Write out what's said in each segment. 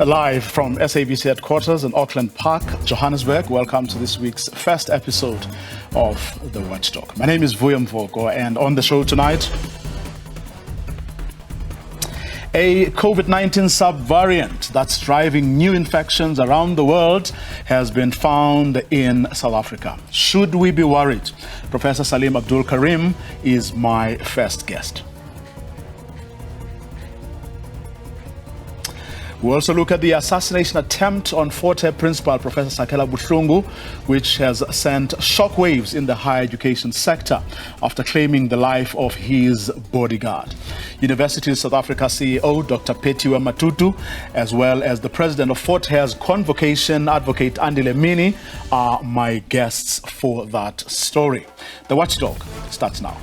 Live from SABC headquarters in Auckland Park, Johannesburg. Welcome to this week's first episode of the Watchdog. My name is Buhlungu, and on the show tonight, a COVID-19 subvariant that's driving new infections around the world has been found in South Africa. Should we be worried? Professor Salim Abdul Karim is my first guest. We also look at the assassination attempt on Forte principal Professor Sakhela Buhlungu, which has sent shockwaves in the higher education sector after claiming the life of his bodyguard. University of South Africa CEO Dr. Petiwe Matutu, as well as the president of Forte's convocation, Advocate Andile Mini, are my guests for that story. The Watchdog starts now.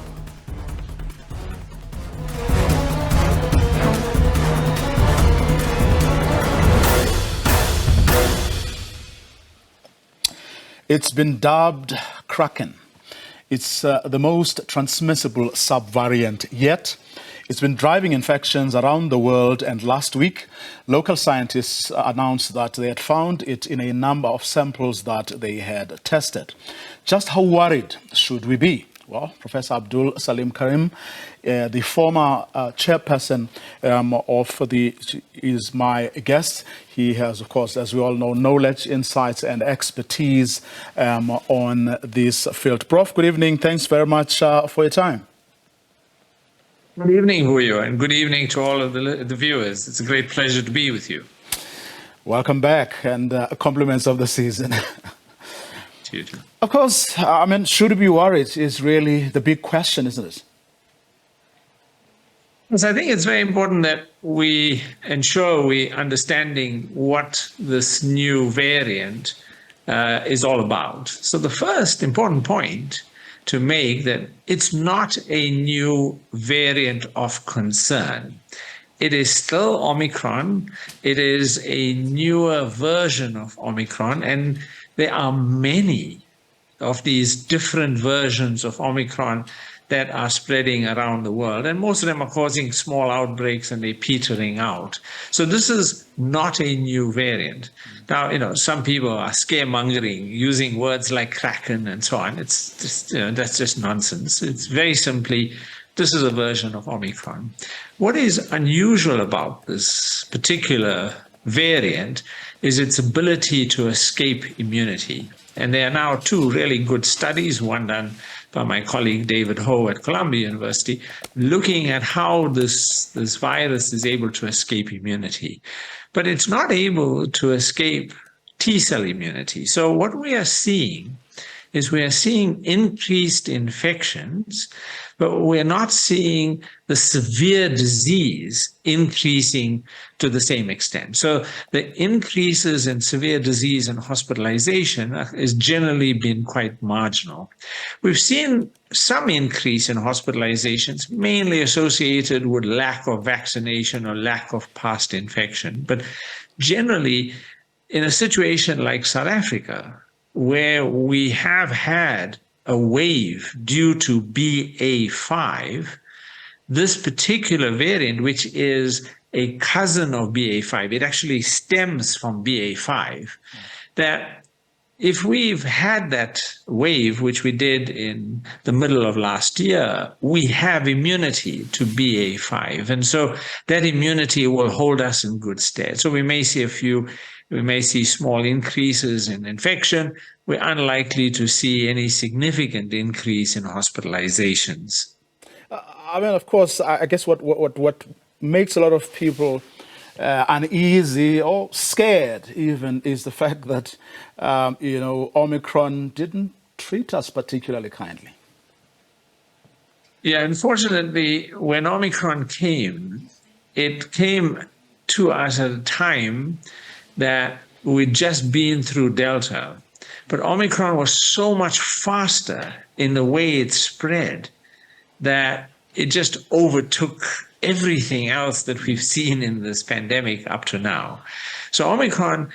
It's been dubbed Kraken. It's the most transmissible subvariant yet. It's been driving infections around the world, and last week, local scientists announced that they had found it in a number of samples that they had tested. Just how worried should we be? Well, Professor Abdul Salim Karim, the former chairperson is my guest. He has, of course, as we all know, knowledge, insights, and expertise on this field. Prof, good evening. Thanks very much for your time. Good evening, Huyo, and good evening to all of the viewers. It's a great pleasure to be with you. Welcome back, and compliments of the season. Of course, I mean, should we be worried is really the big question, isn't it? Yes, I think it's very important that we ensure we're understanding what this new variant is all about. So the first important point to make that it's not a new variant of concern. It is still Omicron. It is a newer version of Omicron, and there are many of these different versions of Omicron that are spreading around the world, and most of them are causing small outbreaks and they're petering out. So this is not a new variant. Now, some people are scaremongering, using words like Kraken and so on. It's just, that's just nonsense. It's very simply, this is a version of Omicron. What is unusual about this particular variant is its ability to escape immunity. And there are now two really good studies, one done by my colleague David Ho at Columbia University, looking at how this virus is able to escape immunity. But it's not able to escape T-cell immunity. So what we are seeing is we are seeing increased infections, but we're not seeing the severe disease increasing to the same extent. So the increases in severe disease and hospitalization has generally been quite marginal. We've seen some increase in hospitalizations, mainly associated with lack of vaccination or lack of past infection. But generally, in a situation like South Africa, where we have had a wave due to BA.5, this particular variant, which is a cousin of BA.5, it actually stems from BA.5, that if we've had that wave, which we did in the middle of last year, we have immunity to BA.5. And so that immunity will hold us in good stead. So we may see small increases in infection. We're unlikely to see any significant increase in hospitalizations. I mean, of course, I guess what makes a lot of people uneasy or scared even is the fact that, Omicron didn't treat us particularly kindly. Yeah, unfortunately, when Omicron came, it came to us at a time that we'd just been through Delta, but Omicron was so much faster in the way it spread that it just overtook everything else that we've seen in this pandemic up to now. So Omicron,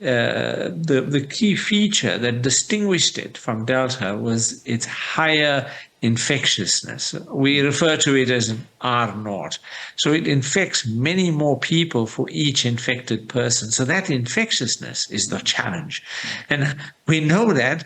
the key feature that distinguished it from Delta was its higher infectiousness. We refer to it as an R0. So it infects many more people for each infected person. So that infectiousness is the challenge. And we know that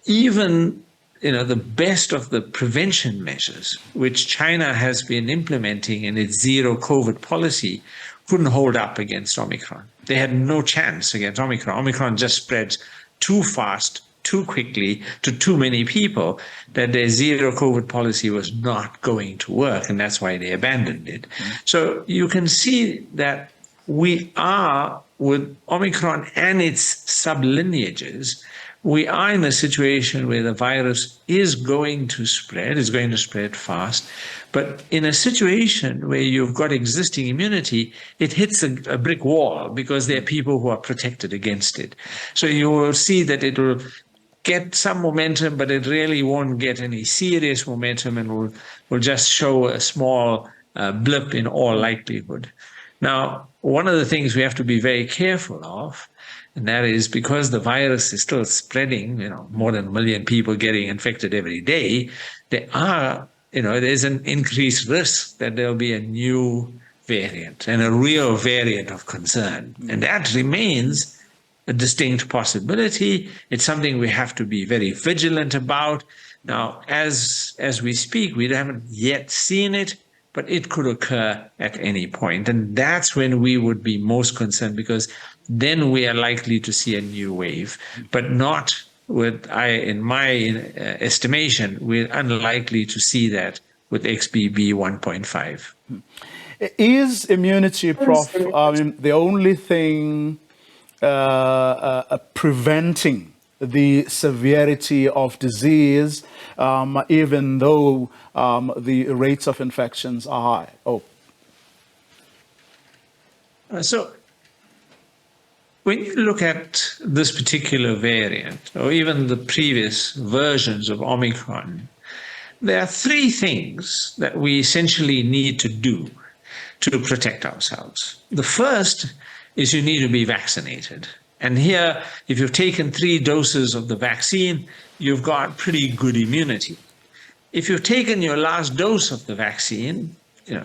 even the best of the prevention measures, which China has been implementing in its zero COVID policy, couldn't hold up against Omicron. They had no chance against Omicron. Omicron just spreads too fast, too quickly to too many people that their zero COVID policy was not going to work, and that's why they abandoned it. So you can see that we are, with Omicron and its sublineages, we are in a situation where the virus is going to spread fast, but in a situation where you've got existing immunity, it hits a brick wall because there are people who are protected against it. So you will see that it will get some momentum, but it really won't get any serious momentum and will just show a small blip in all likelihood. Now, one of the things we have to be very careful of, and that is because the virus is still spreading, more than 1 million people getting infected every day, there's an increased risk that there'll be a new variant and a real variant of concern. And that remains a distinct possibility. It's something we have to be very vigilant about. Now, as we speak, we haven't yet seen it, but it could occur at any point. And that's when we would be most concerned, because then we are likely to see a new wave, but not in my estimation, we're unlikely to see that with XBB.1.5. Is immunity, Prof, the only thing preventing the severity of disease, even though the rates of infections are high? So when you look at this particular variant, or even the previous versions of Omicron, there are three things that we essentially need to do to protect ourselves. The first is you need to be vaccinated. And here, if you've taken 3 doses of the vaccine, you've got pretty good immunity. If you've taken your last dose of the vaccine,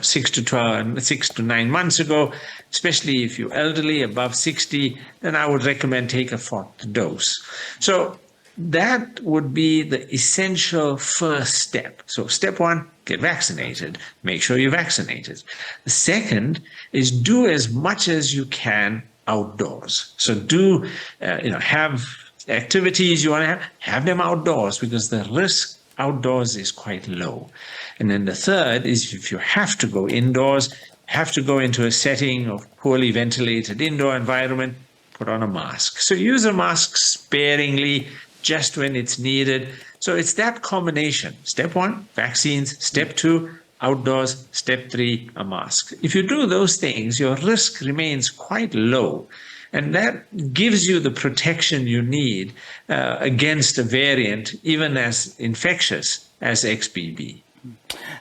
6 to 9 months ago, especially if you're elderly, above 60, then I would recommend take a 4th dose. So that would be the essential first step. So step 1, get vaccinated. Make sure you're vaccinated. The second is do as much as you can outdoors. So do, have activities you want to have them outdoors, because the risk outdoors is quite low. And then the third is, if you have to go indoors, have to go into a setting of poorly ventilated indoor environment, put on a mask. So use a mask sparingly, just when it's needed. So it's that combination. Step 1, vaccines. Step 2, outdoors. Step 3, a mask. If you do those things, your risk remains quite low. And that gives you the protection you need against a variant, even as infectious as XBB.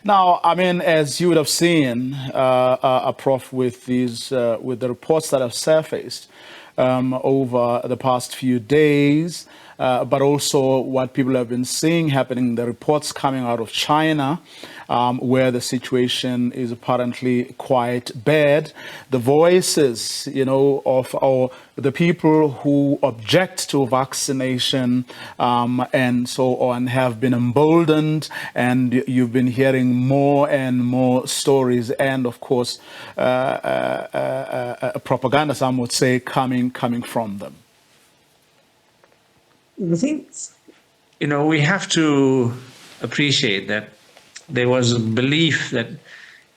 Now, as you would have seen, Prof, with the reports that have surfaced over the past few days, but also what people have been seeing happening, the reports coming out of China, where the situation is apparently quite bad. The voices, of the people who object to vaccination and so on have been emboldened, and you've been hearing more and more stories, and of course, propaganda, some would say, coming from them. I think, we have to appreciate that there was a belief that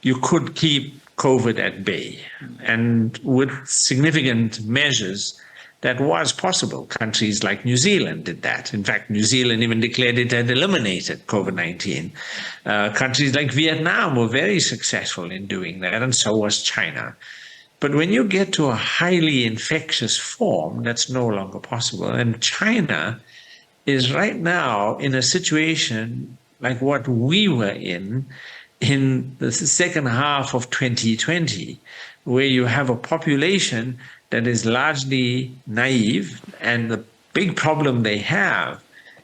you could keep COVID at bay. And with significant measures, that was possible. Countries like New Zealand did that. In fact, New Zealand even declared it had eliminated COVID-19. Countries like Vietnam were very successful in doing that, and so was China. But when you get to a highly infectious form, that's no longer possible. And China is right now in a situation like what we were in the second half of 2020, where you have a population that is largely naive, and the big problem they have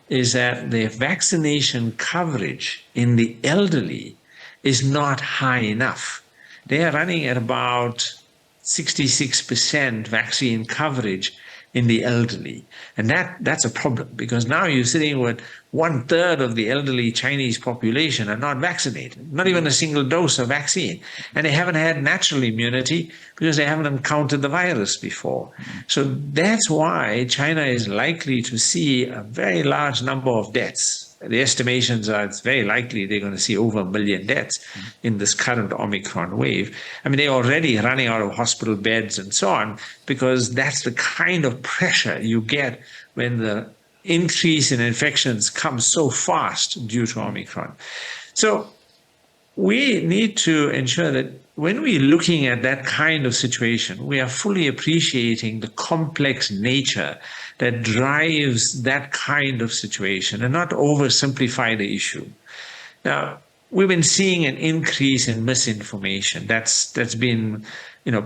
is that their vaccination coverage in the elderly is not high enough. They are running at about 66% vaccine coverage in the elderly. And that's a problem, because now you're sitting with 1/3 of the elderly Chinese population are not vaccinated, not even a single dose of vaccine. And they haven't had natural immunity because they haven't encountered the virus before. So that's why China is likely to see a very large number of deaths. The estimations are it's very likely they're going to see over 1 million deaths in this current Omicron wave. I mean, they're already running out of hospital beds and so on, because that's the kind of pressure you get when the increase in infections comes so fast due to Omicron. So we need to ensure that when we're looking at that kind of situation, we are fully appreciating the complex nature that drives that kind of situation and not oversimplify the issue. Now, we've been seeing an increase in misinformation. That's been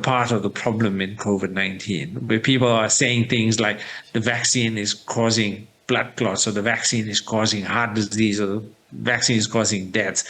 part of the problem in COVID-19, where people are saying things like the vaccine is causing blood clots, or the vaccine is causing heart disease, or the vaccine is causing deaths.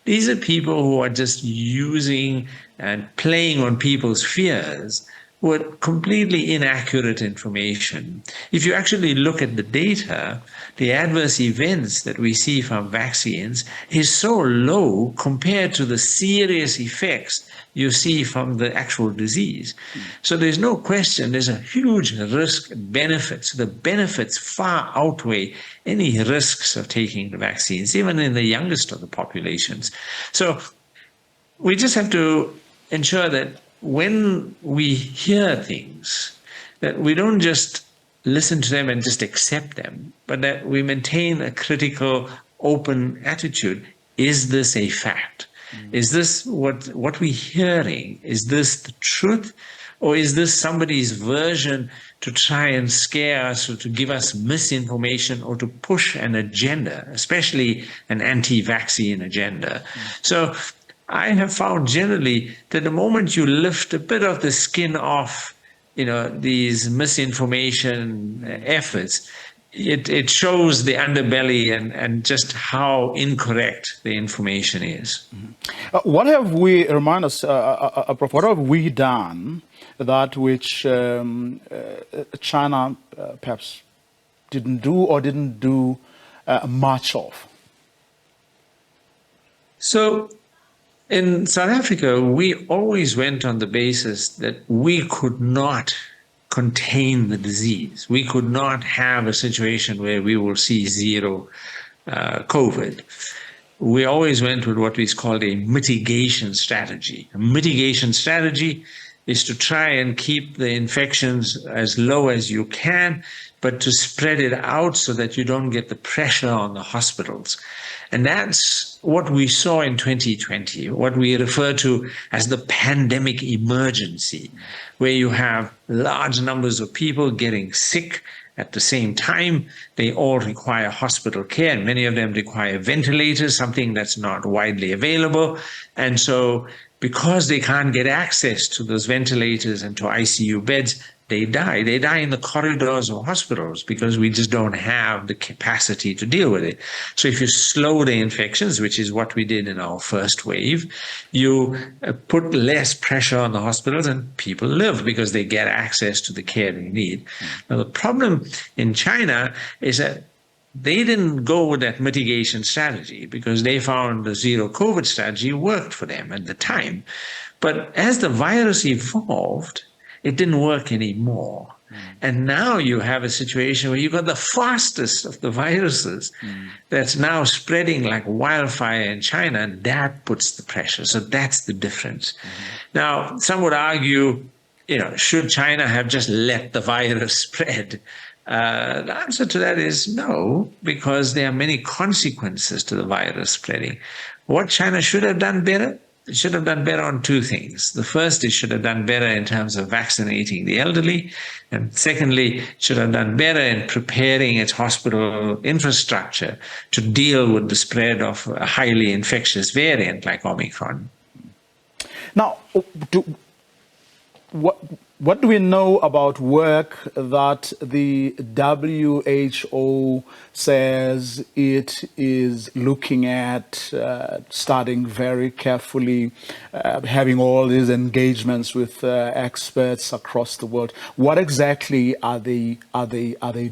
These are people who are just using and playing on people's fears with completely inaccurate information. If you actually look at the data, the adverse events that we see from vaccines is so low compared to the serious effects you see from the actual disease. So there's no question there's a huge risk and benefits. The benefits far outweigh any risks of taking the vaccines, even in the youngest of the populations. So we just have to ensure that when we hear things, that we don't just listen to them and just accept them, but that we maintain a critical, open attitude. Is this a fact? Is this what we're hearing? Is this the truth? Or is this somebody's version to try and scare us, or to give us misinformation, or to push an agenda, especially an anti-vaccine agenda? So I have found generally that the moment you lift a bit of the skin off, these misinformation efforts, it shows the underbelly and just how incorrect the information is. What have we, remind us, Prof, what have we done that which China perhaps didn't do much of? So in South Africa, we always went on the basis that we could not contain the disease. We could not have a situation where we will see zero COVID. We always went with what is called a mitigation strategy. A mitigation strategy is to try and keep the infections as low as you can, but to spread it out so that you don't get the pressure on the hospitals. And that's what we saw in 2020, what we refer to as the pandemic emergency, where you have large numbers of people getting sick at the same time. They all require hospital care, and many of them require ventilators, something that's not widely available. And so because they can't get access to those ventilators and to ICU beds, they die. They die in the corridors of hospitals because we just don't have the capacity to deal with it. So if you slow the infections, which is what we did in our first wave, you put less pressure on the hospitals, and people live because they get access to the care they need. Now, the problem in China is that they didn't go with that mitigation strategy because they found the zero COVID strategy worked for them at the time. But as the virus evolved, it didn't work anymore. And now you have a situation where you've got the fastest of the viruses that's now spreading like wildfire in China, and that puts the pressure. So that's the difference. Now, some would argue, should China have just let the virus spread? The answer to that is no, because there are many consequences to the virus spreading. What China should have done better it should have done better on two things. The first, it should have done better in terms of vaccinating the elderly. And secondly, it should have done better in preparing its hospital infrastructure to deal with the spread of a highly infectious variant like Omicron. Now, what do we know about work that the WHO says it is looking at, studying very carefully, having all these engagements with experts across the world? What exactly are they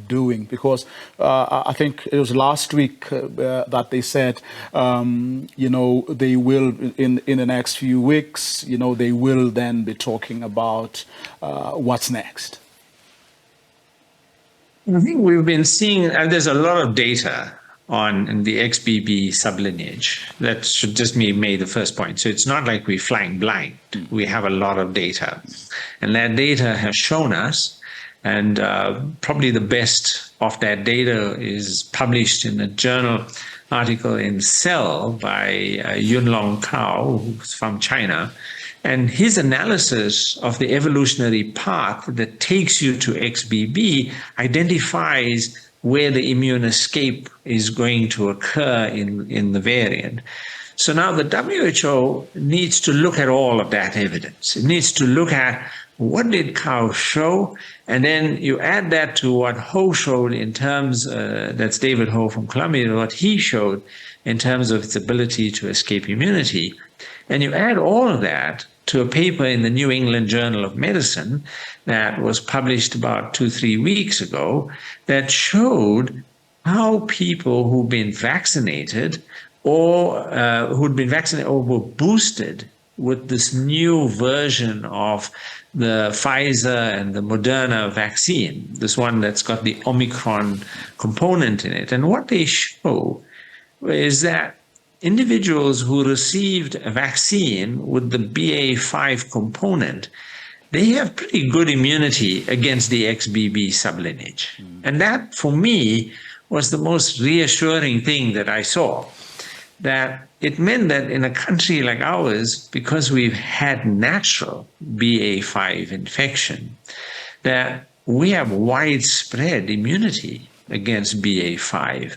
doing? Because I think it was last week that they said, they will in the next few weeks, they will then be talking about what's next. I think we've been seeing, and there's a lot of data on the XBB sublineage. That should just be made the first point. So it's not like we're flying blind. We have a lot of data. And that data has shown us, and probably the best of that data is published in a journal article in Cell by Yunlong Cao, who's from China. And his analysis of the evolutionary path that takes you to XBB identifies where the immune escape is going to occur in the variant. So now the WHO needs to look at all of that evidence. It needs to look at what did Cao show, and then you add that to what Ho showed in terms, that's David Ho from Columbia, what he showed in terms of its ability to escape immunity. And you add all of that to a paper in the New England Journal of Medicine that was published about 2-3 weeks ago that showed how people who've been vaccinated or were boosted with this new version of the Pfizer and the Moderna vaccine, this one that's got the Omicron component in it. And what they show is that individuals who received a vaccine with the BA.5 component, they have pretty good immunity against the XBB sublineage. And that, for me, was the most reassuring thing that I saw. That it meant that in a country like ours, because we've had natural BA.5 infection, that we have widespread immunity against BA.5.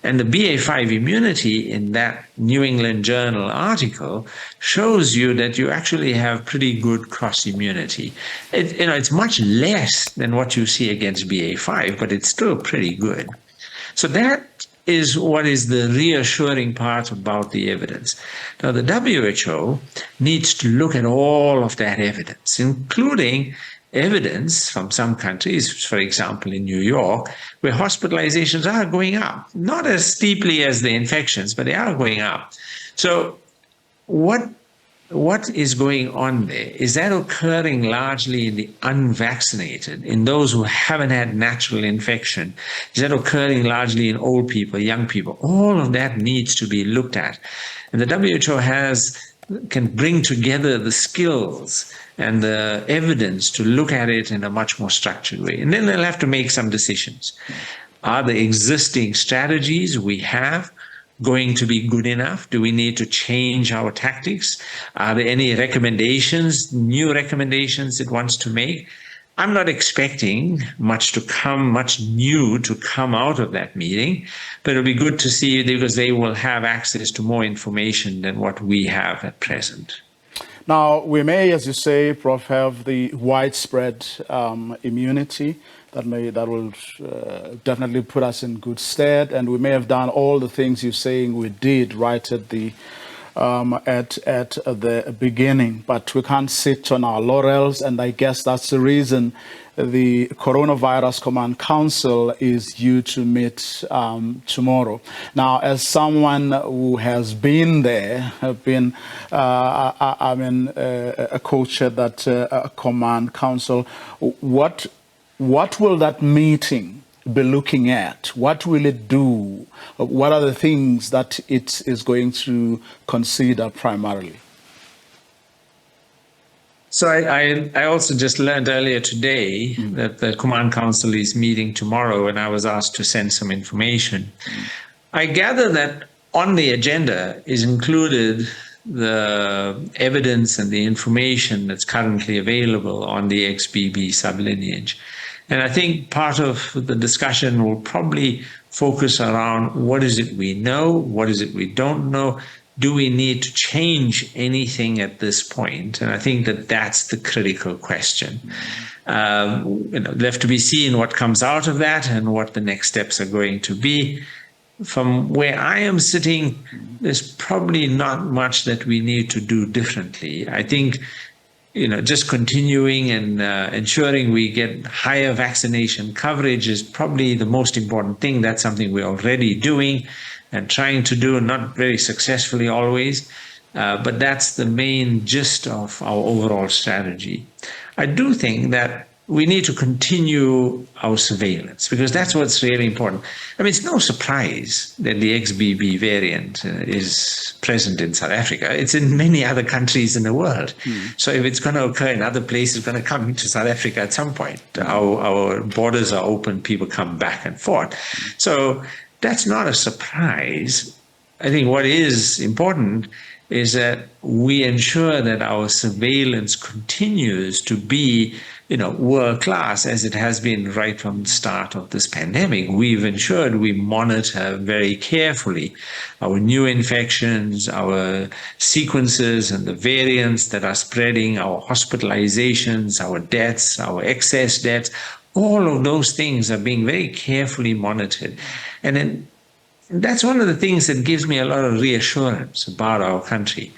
And the BA.5 immunity in that New England Journal article shows you that you actually have pretty good cross immunity. It's much less than what you see against BA.5, but it's still pretty good. So that is what is the reassuring part about the evidence. Now, the WHO needs to look at all of that evidence, including evidence from some countries, for example, in New York, where hospitalizations are going up, not as steeply as the infections, but they are going up. So what is going on there? Is that occurring largely in the unvaccinated, in those who haven't had natural infection? Is that occurring largely in old people, young people? All of that needs to be looked at. And the WHO can bring together the skills and the evidence to look at it in a much more structured way. And then they'll have to make some decisions. Are the existing strategies we have going to be good enough? Do we need to change our tactics? Are there any recommendations, new recommendations it wants to make? I'm not expecting much new to come out of that meeting, but it'll be good to see because they will have access to more information than what we have at present. Now, we may, as you say, Prof, have the widespread immunity that will definitely put us in good stead, and we may have done all the things you're saying we did right at the beginning, but we can't sit on our laurels, and I guess that's the reason the Coronavirus Command Council is due to meet tomorrow. Now, as someone who has been there, a coach at that Command Council, what will that meeting be looking at? What will it do? What are the things that it is going to consider primarily? So I also just learned earlier today that the Command Council is meeting tomorrow, and I was asked to send some information. I gather that on the agenda is included the evidence and the information that's currently available on the XBB sublineage. And I think part of the discussion will probably focus around what is it we know, what is it we don't know, do we need to change anything at this point? And I think that that's the critical question. Left to be seen what comes out of that and what the next steps are going to be. From where I am sitting, there's probably not much that we need to do differently. I think, just continuing and ensuring we get higher vaccination coverage is probably the most important thing. That's something we're already doing and trying to do, not very successfully always, but that's the main gist of our overall strategy. I do think that we need to continue our surveillance because that's what's really important. I mean, it's no surprise that the XBB variant is present in South Africa. It's in many other countries in the world. So if it's going to occur in other places, it's going to come into South Africa at some point. Our borders are open, people come back and forth. So that's not a surprise. I think what is important is that we ensure that our surveillance continues to be world class as it has been right from the start of this pandemic. We've ensured we monitor very carefully our new infections, our sequences and the variants that are spreading, our hospitalizations, our deaths, our excess deaths. All of those things are being very carefully monitored. And then that's one of the things that gives me a lot of reassurance about our country,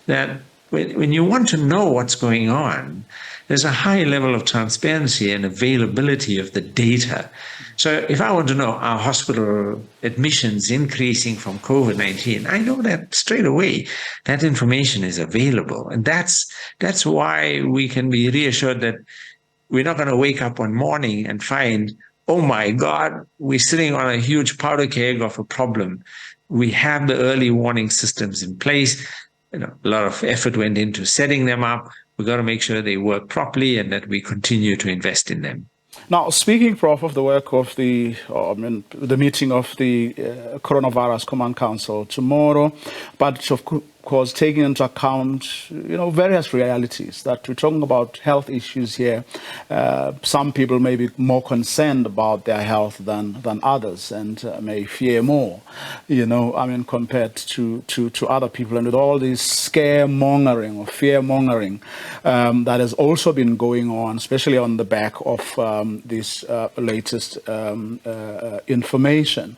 that when you want to know what's going on, there's a high level of transparency and availability of the data. So if I want to know are hospital admissions increasing from COVID-19, I know that straight away. That information is available. And that's why we can be reassured that we're not going to wake up one morning and find, oh my God, we're sitting on a huge powder keg of a problem. We have the early warning systems in place. A lot of effort went into setting them up. We've got to make sure they work properly and that we continue to invest in them. Now, speaking, Prof, of the work of the meeting of the Coronavirus Command Council tomorrow, but of course, taking into account, various realities that we're talking about health issues here. Some people may be more concerned about their health than others and may fear more, compared to other people. And with all this scaremongering or fear-mongering that has also been going on, especially on the back of this latest information.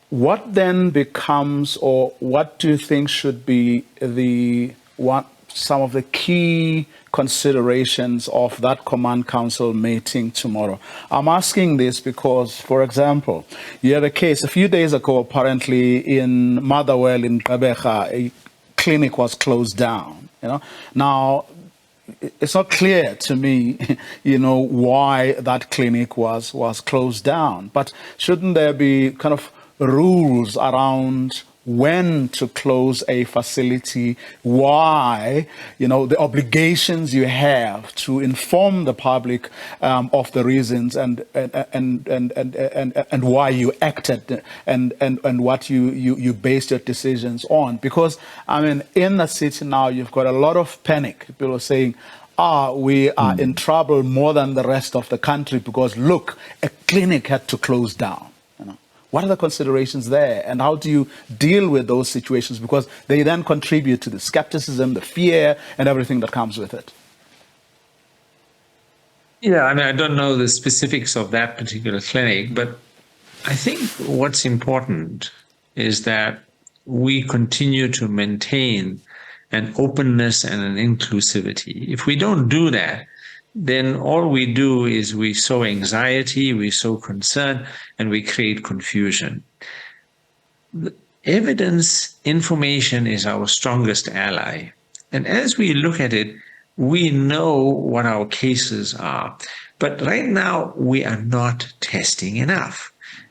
What then becomes, or what do you think should be some of the key considerations of that Command Council meeting tomorrow? I'm asking this because, for example, you had a case a few days ago, apparently in Motherwell in Gqeberha, a clinic was closed down. Now, it's not clear to me, why that clinic was closed down. But shouldn't there be kind of rules around when to close a facility, why, the obligations you have to inform the public of the reasons and why you acted and what you based your decisions on? Because in the city now, you've got a lot of panic. People are saying, we are in trouble more than the rest of the country because look, a clinic had to close down. What are the considerations there, and how do you deal with those situations? Because they then contribute to the skepticism, the fear, and everything that comes with it. Yeah, I don't know the specifics of that particular clinic, but I think what's important is that we continue to maintain an openness and an inclusivity. If we don't do that, then all we do is we sow anxiety, we sow concern, and we create confusion. The evidence, information is our strongest ally. And as we look at it, we know what our cases are. But right now, we are not testing enough.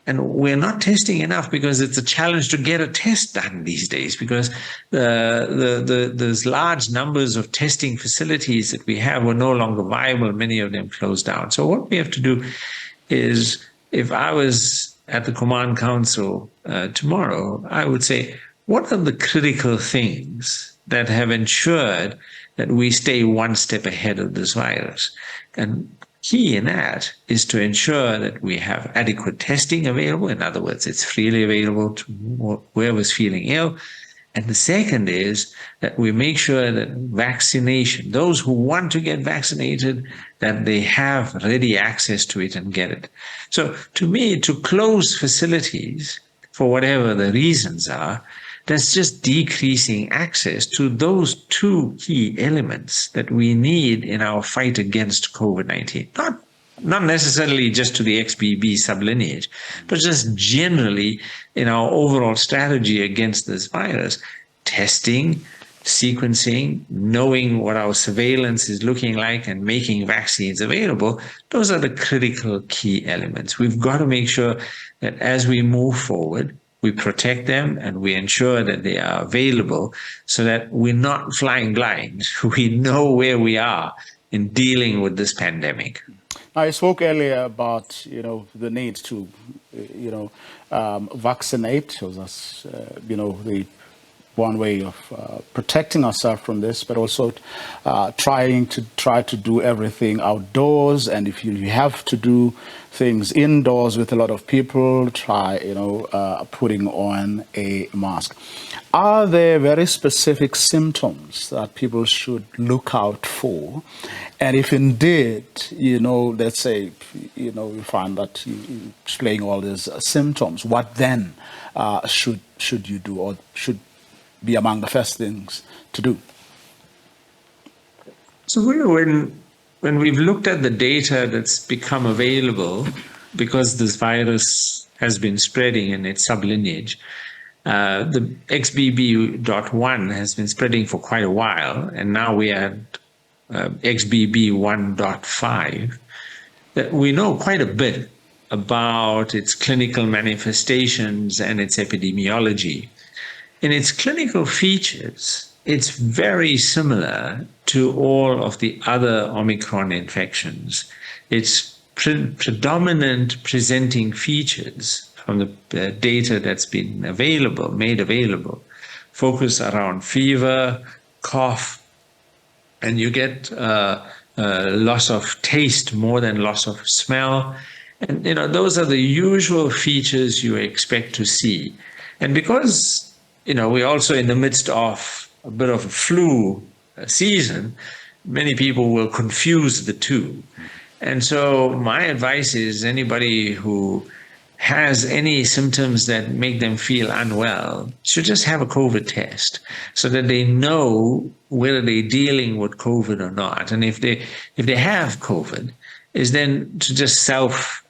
And we're not testing enough because it's a challenge to get a test done these days, because those large numbers of testing facilities that we have were no longer viable. Many of them closed down. So what we have to do is, if I was at the Command Council tomorrow, I would say, what are the critical things that have ensured that we stay one step ahead of this virus? And key in that is to ensure that we have adequate testing available. In other words, it's freely available to whoever's feeling ill. And the second is that we make sure that vaccination, those who want to get vaccinated, that they have ready access to it and get it. So to me, to close facilities for whatever the reasons are, that's just decreasing access to those two key elements that we need in our fight against COVID-19. Not necessarily just to the XBB sublineage, but just generally in our overall strategy against this virus. Testing, sequencing, knowing what our surveillance is looking like and making vaccines available, those are the critical key elements. We've got to make sure that as we move forward, we protect them and we ensure that they are available so that we're not flying blind. We know where we are in dealing with this pandemic. I spoke earlier about, the need to, vaccinate. That's, the one way of protecting ourselves from this, but also try to do everything outdoors. And if you have to do things indoors with a lot of people, try, putting on a mask. Are there very specific symptoms that people should look out for? And if indeed, let's say, you find that you're displaying all these symptoms, what then should you do, or should be among the first things to do? So when we've looked at the data that's become available, because this virus has been spreading in its sublineage, the XBB.1 has been spreading for quite a while, and now we are at XBB.1.5, that we know quite a bit about its clinical manifestations and its epidemiology. In its clinical features, it's very similar to all of the other Omicron infections. Its predominant presenting features from the data that's been made available, focus around fever, cough, and you get loss of taste more than loss of smell. And, those are the usual features you expect to see. And because, we're also in the midst of a bit of a flu season, many people will confuse the two. And so my advice is anybody who has any symptoms that make them feel unwell should just have a COVID test so that they know whether they're dealing with COVID or not. And if they have COVID, is then to just self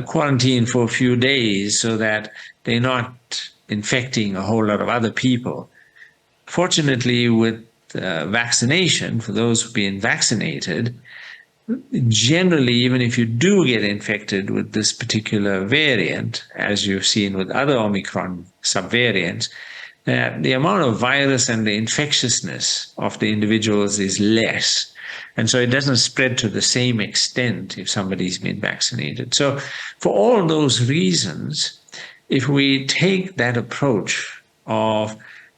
quarantine for a few days so that they're not infecting a whole lot of other people. Fortunately, with vaccination, for those who've been vaccinated, generally, even if you do get infected with this particular variant, as you've seen with other Omicron subvariants, the amount of virus and the infectiousness of the individuals is less. And so it doesn't spread to the same extent if somebody's been vaccinated. So for all those reasons, if we take that approach of,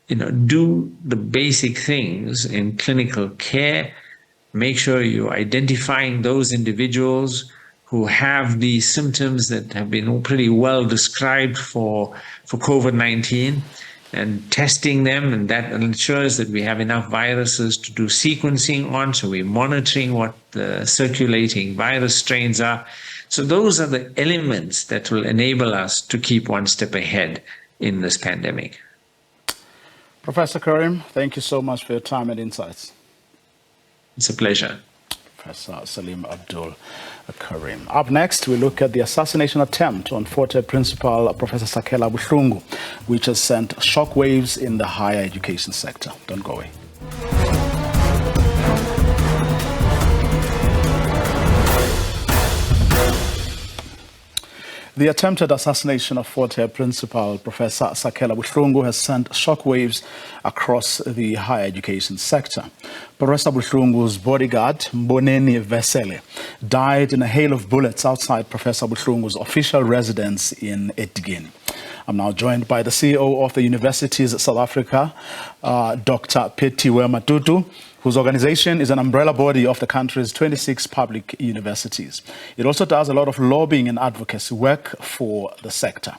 do the basic things in clinical care, make sure you're identifying those individuals who have these symptoms that have been pretty well described for COVID-19 and testing them, and that ensures that we have enough viruses to do sequencing on, so we're monitoring what the circulating virus strains are. So those are the elements that will enable us to keep one step ahead in this pandemic. Professor Karim, thank you so much for your time and insights. It's a pleasure. Professor Salim Abdul Karim. Up next, we look at the assassination attempt on Forte Principal Professor Sakhela Buhlungu, which has sent shockwaves in the higher education sector. Don't go away. The attempted assassination of Forte Principal Professor Sakhela Buhlungu has sent shockwaves across the higher education sector. Professor Buhlungu's bodyguard, Mboneni Vesele, died in a hail of bullets outside Professor Buhlungu's official residence in Edigeni. I'm now joined by the CEO of the Universities South Africa, Dr. Phetiwe Matutu, whose organization is an umbrella body of the country's 26 public universities. It also does a lot of lobbying and advocacy work for the sector.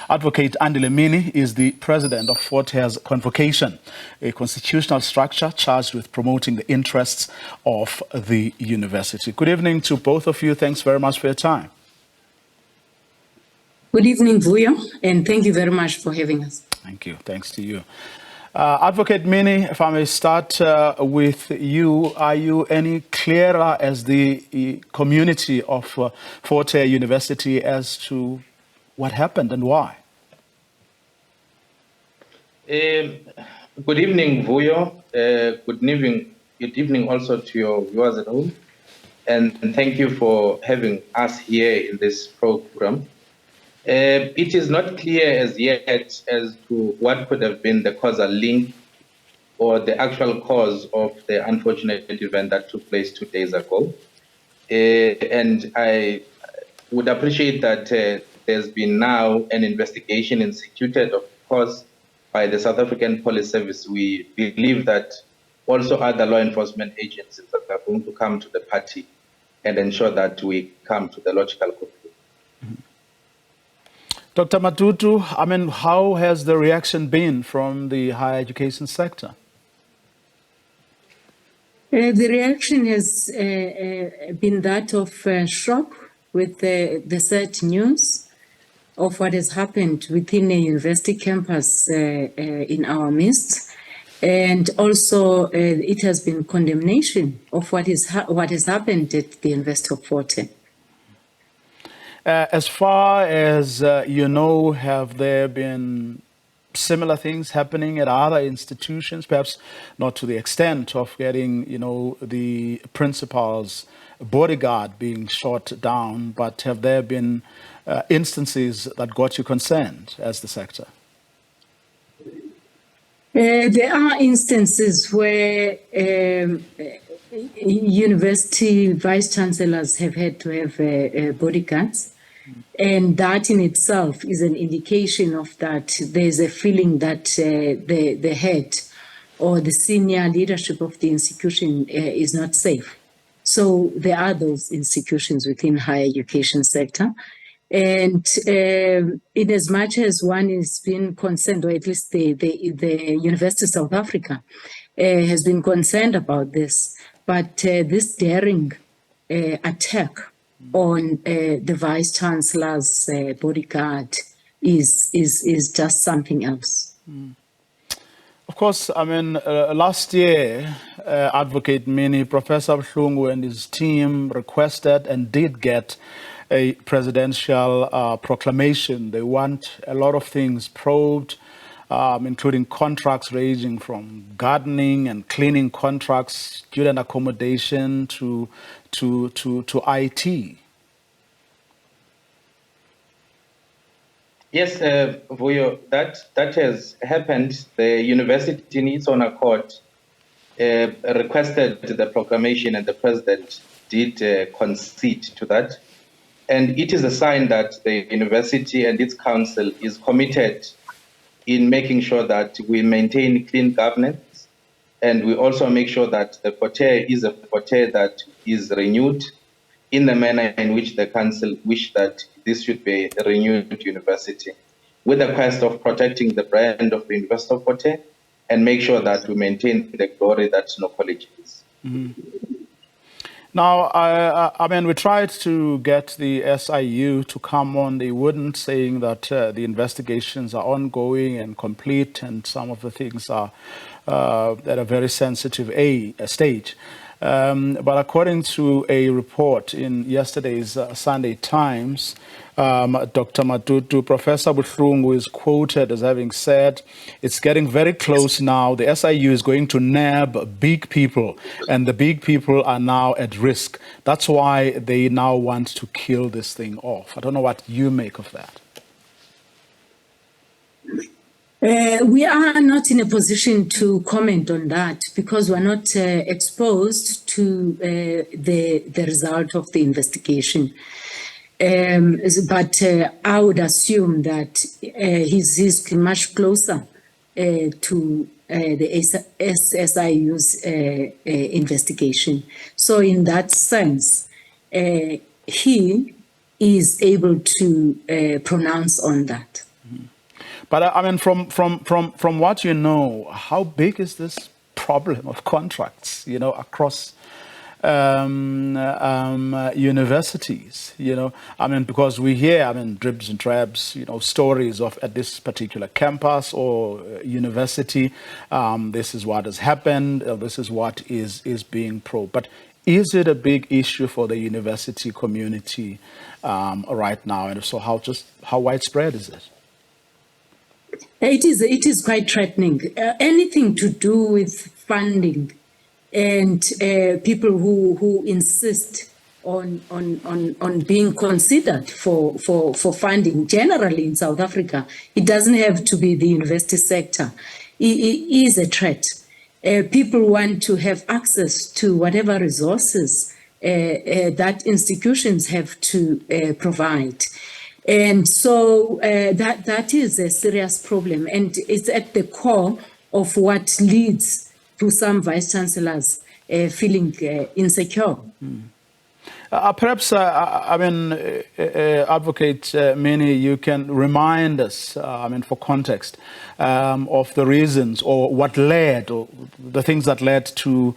Advocate Andile Mini is the president of Forte's Convocation, a constitutional structure charged with promoting the interests of the university. Good evening to both of you. Thanks very much for your time. Good evening, Vuyo, and thank you very much for having us. Thank you. Thanks to you. Advocate Mini, if I may start with you, are you any clearer as the community of Forte University as to what happened and why? Good evening, Vuyo. Good evening also to your viewers at home. And thank you for having us here in this program. It is not clear as yet as to what could have been the causal link or the actual cause of the unfortunate event that took place 2 days ago. And I would appreciate that there's been now an investigation instituted, of course, by the South African Police Service. We believe that also other law enforcement agencies are going to come to the party and ensure that we come to the logical conclusion. Dr. Matutu, I mean, how has the reaction been from the higher education sector? The reaction has been that of shock with the sad news of what has happened within a university campus in our midst. And also it has been condemnation of what has happened at the University of Forte. As far as you know, have there been similar things happening at other institutions, perhaps not to the extent of getting, the principal's bodyguard being shot down, but have there been instances that got you concerned as the sector? There are instances where university vice-chancellors have had to have bodyguards. And that in itself is an indication of that there's a feeling that the head or the senior leadership of the institution is not safe. So there are those institutions within higher education sector. And in as much as one has been concerned, or at least the University of South Africa has been concerned about this, but this daring attack on the vice-chancellor's bodyguard is just something else. Of course, I mean, last year, Advocate Mini, Professor Buhlungu and his team requested and did get a presidential proclamation. They want a lot of things probed, including contracts ranging from gardening and cleaning contracts, student accommodation to IT. Yes, Vuyo, that has happened. The university in its own accord requested the proclamation, and the president did concede to that. And it is a sign that the university and its council is committed in making sure that we maintain clean governance, and we also make sure that the Forte is a Forte that is renewed in the manner in which the council wish that this should be a renewed university, with the quest of protecting the brand of the University of Forte and make sure that we maintain the glory that no college is. Mm-hmm. Now, I mean, we tried to get the SIU to come on. They wouldn't, saying that the investigations are ongoing and complete, and some of the things are at a very sensitive stage. But according to a report in yesterday's Sunday Times, Dr. Matutu, Professor Buhlungu is quoted as having said, it's getting very close now. The SIU is going to nab big people, and the big people are now at risk. That's why they now want to kill this thing off. I don't know what you make of that. We are not in a position to comment on that because we're not exposed to the result of the investigation. But I would assume that he's much closer to the SIU's investigation. So in that sense, he is able to pronounce on that. But I mean, from what you know, how big is this problem of contracts, across universities, I mean, because we hear, dribs and drabs, stories of at this particular campus or university, this is what has happened, this is what is being probed. But is it a big issue for the university community right now? And if so, how widespread is it? It is quite threatening. Anything to do with funding and people who insist on being considered for funding. Generally in South Africa, it doesn't have to be the university sector. It is a threat. People want to have access to whatever resources that institutions have to provide. And so that is a serious problem, and it's at the core of what leads to some vice chancellors feeling insecure. Perhaps, Advocate Minnie, you can remind us, for context, of the reasons or what led, or the things that led to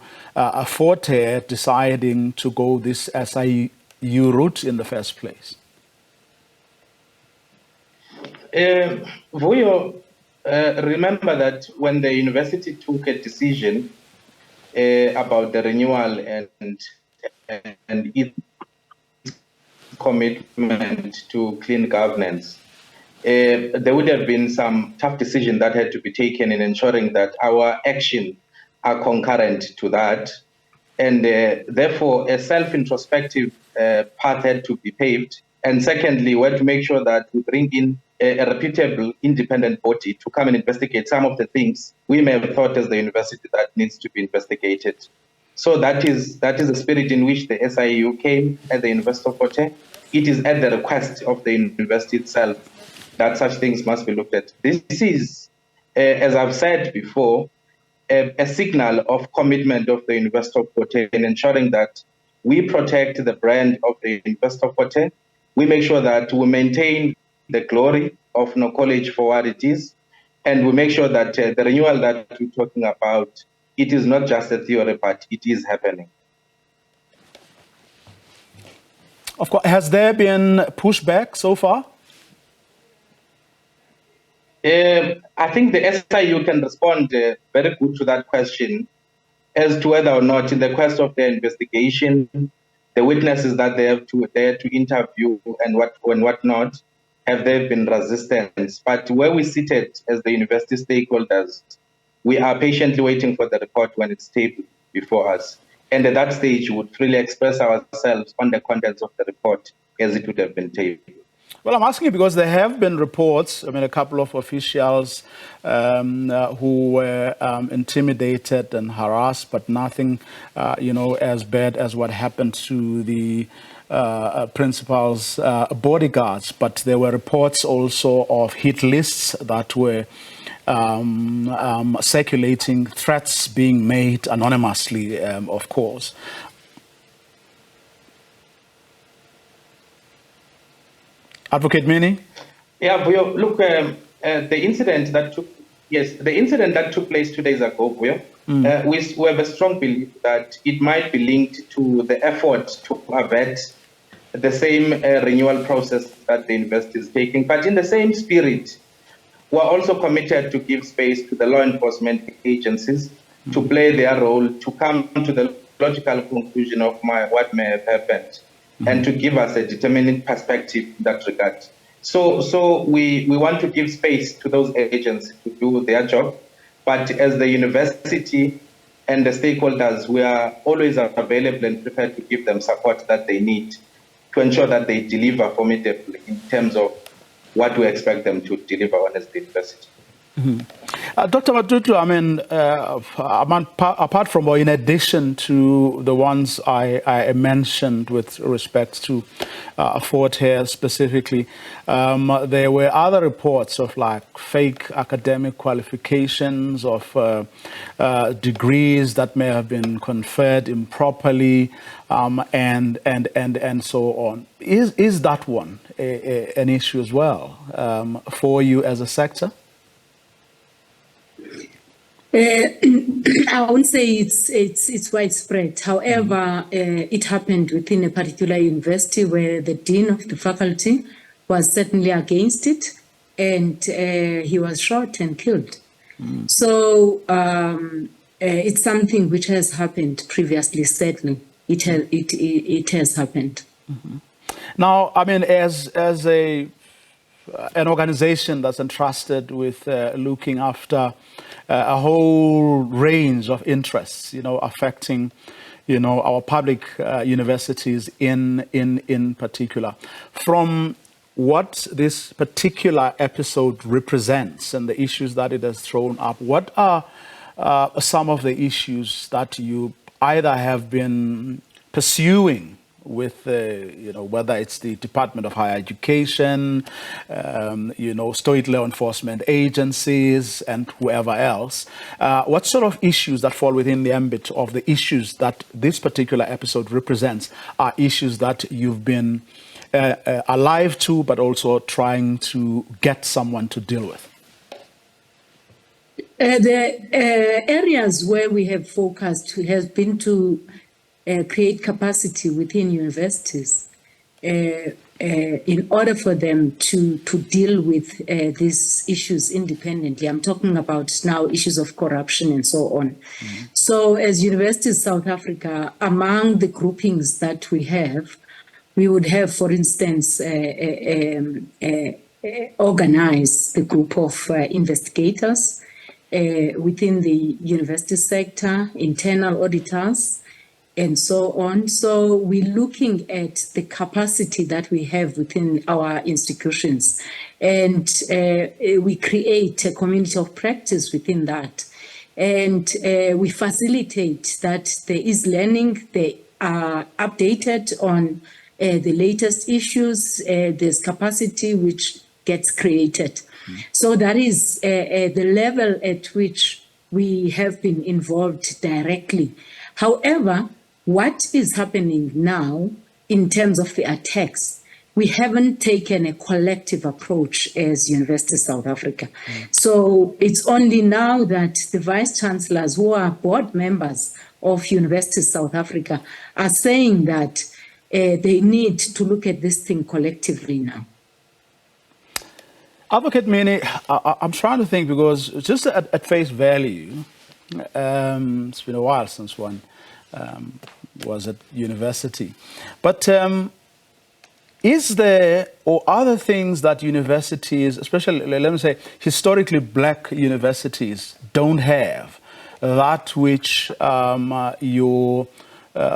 Forte deciding to go this SIU route in the first place. Vuyo, remember that when the university took a decision about the renewal and its commitment to clean governance, there would have been some tough decisions that had to be taken in ensuring that our action are concurrent to that. And therefore, a self-introspective path had to be paved. And secondly, we had to make sure that we bring in a reputable independent body to come and investigate some of the things we may have thought as the university that needs to be investigated. So that is the spirit in which the SIU came at the University of Forte. It is at the request of the university itself that such things must be looked at. This is, as I've said before, a signal of commitment of the University of Forte in ensuring that we protect the brand of the University of Forte. We make sure that we maintain the glory of no college for what it is, and we make sure that the renewal that we're talking about, it is not just a theory, but it is happening. Of course, has there been pushback so far? I think the SIU can respond very good to that question as to whether or not in the course of their investigation, the witnesses that they have to interview and what not, have there been resistance. But where we seated as the university stakeholders, we are patiently waiting for the report when it's tabled before us. And at that stage, we would freely express ourselves on the contents of the report as it would have been tabled. Well, I'm asking you because there have been reports, a couple of officials who were intimidated and harassed, but nothing, as bad as what happened to the principal's bodyguards. But there were reports also of hit lists that were circulating, threats being made anonymously, of course. Advocate Minnie? Yeah, Vuyo, look, the incident that took place 2 days ago, Vuyo, we have a strong belief that it might be linked to the effort to avert the same renewal process that the university is taking. But in the same spirit, we're also committed to give space to the law enforcement agencies to play their role, to come to the logical conclusion of what may have happened, and to give us a determined perspective in that regard. So we want to give space to those agencies to do their job, but as the university and the stakeholders, we are always available and prepared to give them support that they need to ensure that they deliver formidably in terms of what we expect them to deliver on as the university. Dr. Matutu, I mean, apart from or in addition to the ones I mentioned with respect to Fort Hare specifically, there were other reports of like fake academic qualifications, of degrees that may have been conferred improperly, and so on. Is that one an issue as well for you as a sector? I won't say it's widespread. However, it happened within a particular university where the dean of the faculty was certainly against it, and he was shot and killed. So it's something which has happened previously. Certainly, it has happened. Now, I mean, as an organization that's entrusted with looking after a whole range of interests, affecting, our public universities in particular. From what this particular episode represents and the issues that it has thrown up, what are some of the issues that you either have been pursuing with, whether it's the Department of Higher Education, state law enforcement agencies, and whoever else? What sort of issues that fall within the ambit of the issues that this particular episode represents are issues that you've been alive to, but also trying to get someone to deal with? The areas where we have focused has been to create capacity within universities in order for them to deal with these issues independently. I'm talking about now issues of corruption and so on. So as Universities South Africa, among the groupings that we have, we would have, for instance, organize the group of investigators within the university sector, internal auditors, and so on. So we're looking at the capacity that we have within our institutions, and we create a community of practice within that. And we facilitate that there is learning, they are updated on the latest issues, there's capacity which gets created. So that is the level at which we have been involved directly. However, what is happening now in terms of the attacks, we haven't taken a collective approach as University South Africa. So it's only now that the vice chancellors who are board members of University South Africa are saying that they need to look at this thing collectively now. Advocate Mini, I'm trying to think, because just at face value, it's been a while since one was at university. But is there, or other things that universities, especially, let me say, historically black universities, don't have, that which your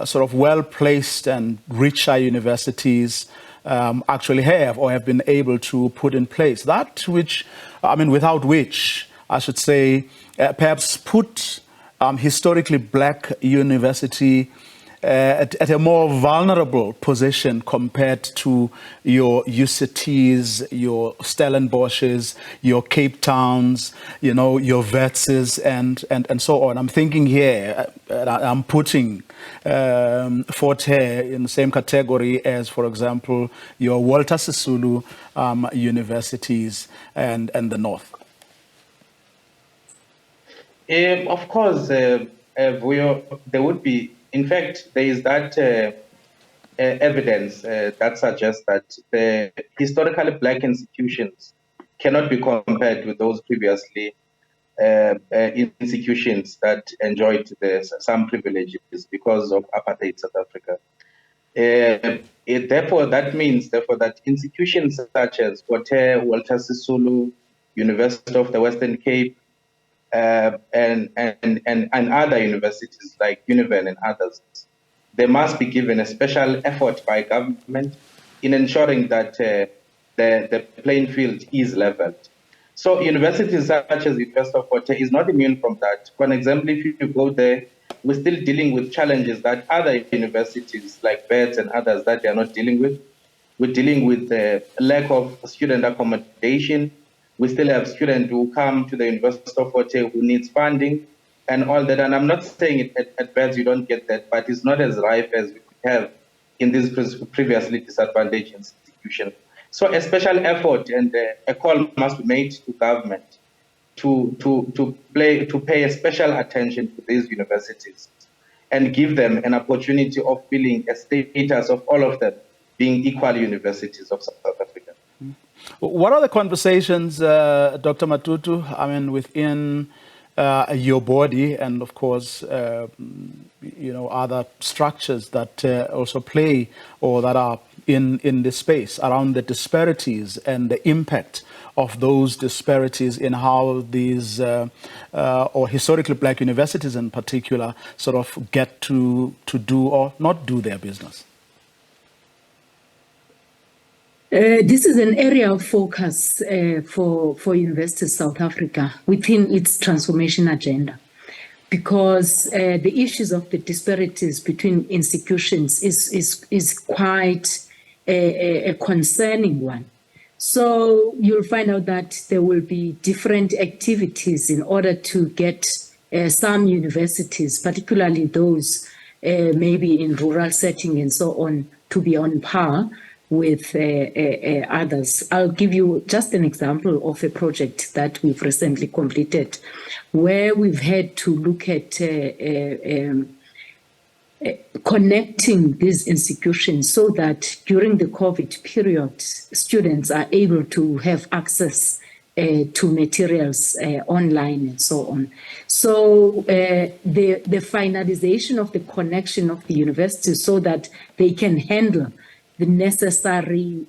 sort of well-placed and richer universities actually have, or have been able to put in place? That which, without which, I should say, perhaps put historically black university at a more vulnerable position compared to your UCTs, your Stellenbosches, your Cape Towns, your Witses, and so on. I'm thinking here, I'm putting Fort Hare in the same category as, for example, your Walter Sisulu universities and the North. Of course, Vuyo, there would be. In fact, there is that evidence that suggests that the historically black institutions cannot be compared with those previously institutions that enjoyed some privileges because of apartheid South Africa. Therefore, that means that institutions such as Fort Hare, Walter Sisulu, University of the Western Cape, and other universities like Univen and others, they must be given a special effort by government in ensuring that the playing field is leveled. So universities such as University of Fort Hare is not immune from that. For an example, if you go there, we're still dealing with challenges that other universities like BETS and others that they are not dealing with. We're dealing with the lack of student accommodation. We still have students who come to the University of Fort Hare who needs funding and all that. And I'm not saying it at BETS you don't get that, but it's not as rife as we could have in these previously disadvantaged institutions. So a special effort and a call must be made to government to pay a special attention to these universities and give them an opportunity of filling a status of all of them being equal universities of South Africa. What are the conversations, Dr. Matutu, I mean, within your body and, of course, other structures that also play or that are in this space around the disparities and the impact of those disparities in how these, or historically black universities in particular, sort of get to do or not do their business? This is an area of focus for University of South Africa within its transformation agenda, because the issues of the disparities between institutions is quite a concerning one. So you'll find out that there will be different activities in order to get some universities, particularly those maybe in rural setting and so on, to be on par with others. I'll give you just an example of a project that we've recently completed, where we've had to look at connecting these institutions so that during the COVID period, students are able to have access to materials online and so on. So the finalization of the connection of the universities so that they can handle the necessary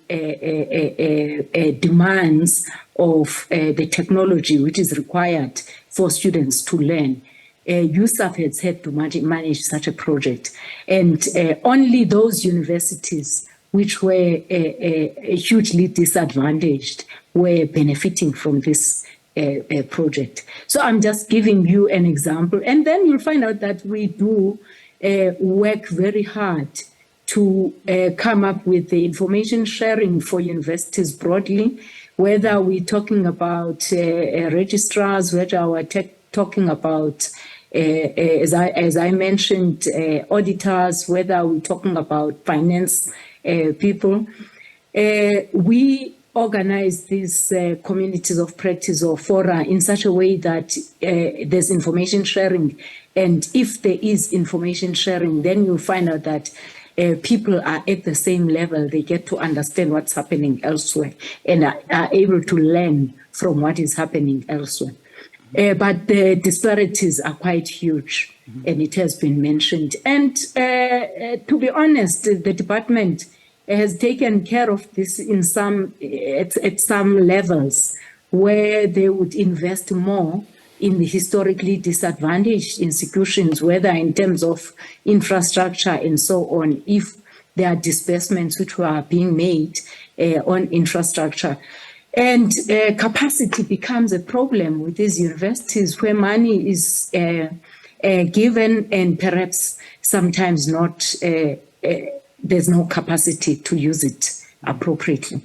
demands of the technology which is required for students to learn. USAF has had to manage such a project, and only those universities which were hugely disadvantaged were benefiting from this project. So I'm just giving you an example, and then you'll find out that we do work very hard to come up with the information sharing for universities broadly, whether we're talking about registrars, whether we're talking about, as I mentioned, auditors, whether we're talking about finance people. We organize these communities of practice or fora in such a way that there's information sharing. And if there is information sharing, then you'll find out that people are at the same level. They get to understand what's happening elsewhere and are able to learn from what is happening elsewhere. But the disparities are quite huge, and it has been mentioned. And to be honest, the department has taken care of this in at some levels where they would invest more in the historically disadvantaged institutions, whether in terms of infrastructure and so on, if there are disbursements which are being made on infrastructure. And capacity becomes a problem with these universities where money is given and perhaps sometimes not, there's no capacity to use it appropriately.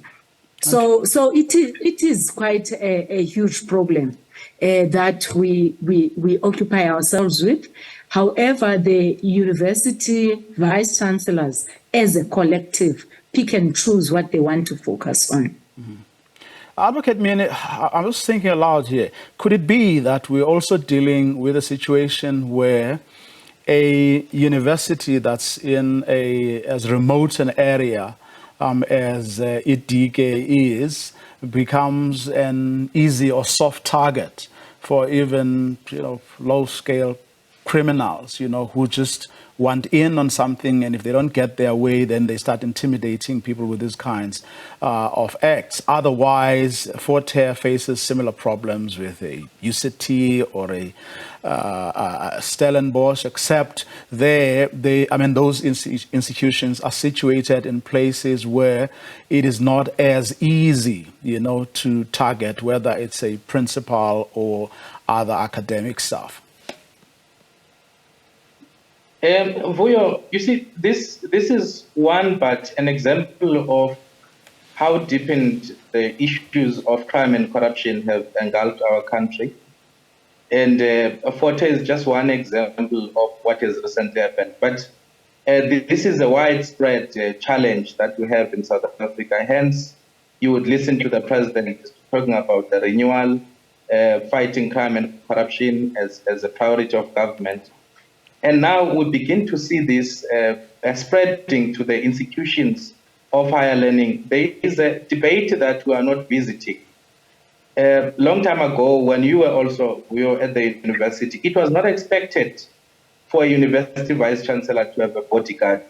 So it is quite a huge problem that we occupy ourselves with. However, the university vice chancellors as a collective pick and choose what they want to focus on. Mm-hmm. Advocate Mene, I was thinking aloud here. Could it be that we're also dealing with a situation where a university that's in as remote an area as Idike is becomes an easy or soft target for even low-scale criminals, who just want in on something, and if they don't get their way, then they start intimidating people with these kinds of acts. Otherwise, Fort Hare faces similar problems with a UCT or a Stellenbosch, except those institutions are situated in places where it is not as easy, to target, whether it's a principal or other academic staff. Vuyo, you see, this is but an example of how deepened the issues of crime and corruption have engulfed our country. And Fort Hare is just one example of what has recently happened. But this is a widespread challenge that we have in South Africa. Hence, you would listen to the president talking about the renewal, fighting crime and corruption as a priority of government. And now we begin to see this spreading to the institutions of higher learning. There is a debate that we are not visiting. A long time ago, when we were at the university, it was not expected for a university vice chancellor to have a bodyguard.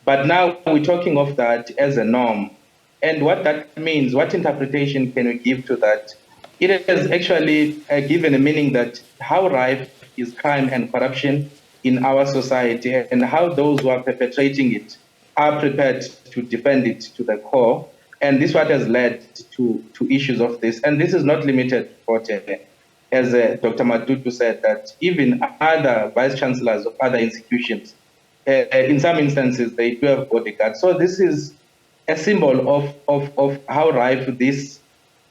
But now we're talking of that as a norm. And what that means, what interpretation can we give to that? It has actually given a meaning that how rife is crime and corruption in our society, and how those who are perpetrating it are prepared to defend it to the core. And this is what has led to issues of this. And this is not limited to Fort Hare. As Dr. Matutu said, that even other vice chancellors of other institutions, in some instances, they do have bodyguards. So this is a symbol of how rife this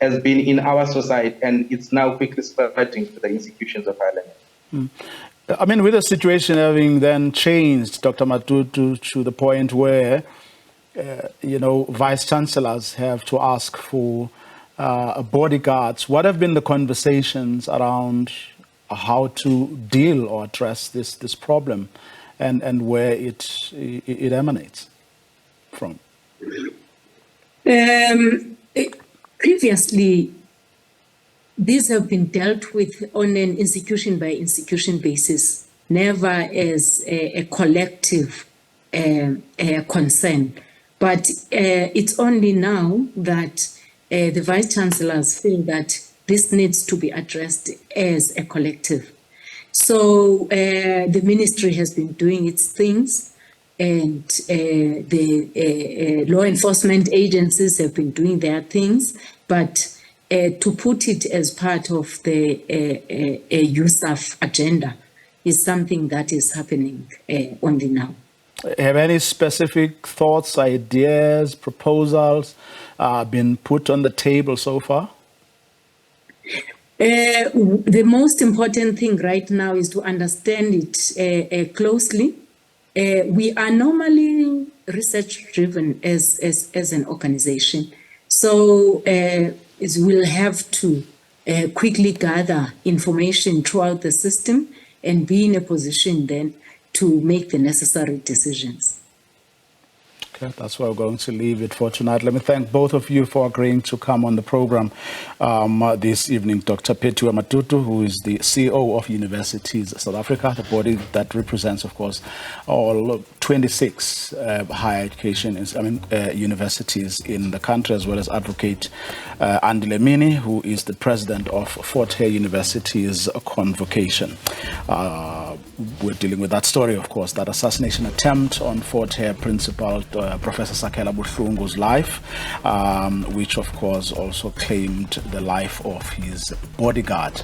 has been in our society, and it's now quickly spreading to the institutions of higher learning. With the situation having then changed, Dr. Matutu, to the point where, vice chancellors have to ask for bodyguards, what have been the conversations around how to deal or address this problem, and where it emanates from? Previously, these have been dealt with on an institution-by-institution basis, never as a collective concern. But it's only now that the vice chancellors feel that this needs to be addressed as a collective. So the ministry has been doing its things, and the law enforcement agencies have been doing their things, but to put it as part of the USAF agenda is something that is happening only now. Have any specific thoughts, ideas, proposals been put on the table so far? The most important thing right now is to understand it closely. We are normally research-driven as an organization. So we'll have to quickly gather information throughout the system and be in a position then to make the necessary decisions. Okay, that's where we're going to leave it for tonight. Let me thank both of you for agreeing to come on the program this evening. Dr. Petua Matutu, who is the CEO of Universities South Africa, the body that represents, of course, all 26 higher education universities in the country, as well as Advocate Andile Mini, who is the president of Fort Hare University's convocation. We're dealing with that story, of course, that assassination attempt on Fort Hare principal Professor Sakhela Buhlungu's life, which, of course, also claimed the life of his bodyguard,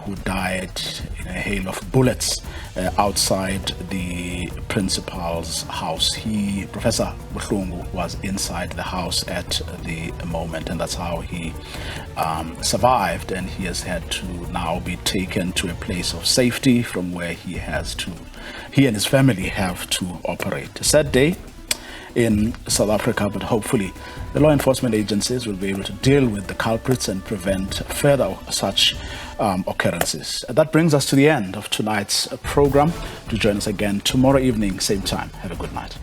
who died in a hail of bullets outside the principal's house. Professor Buhlungu, was inside the house at the moment, and that's how he survived, and he has had to now be taken to a place of safety from where he and his family have to operate. A sad day in South Africa, but hopefully the law enforcement agencies will be able to deal with the culprits and prevent further such occurrences. That brings us to the end of tonight's program. Do join us again tomorrow evening, same time. Have a good night.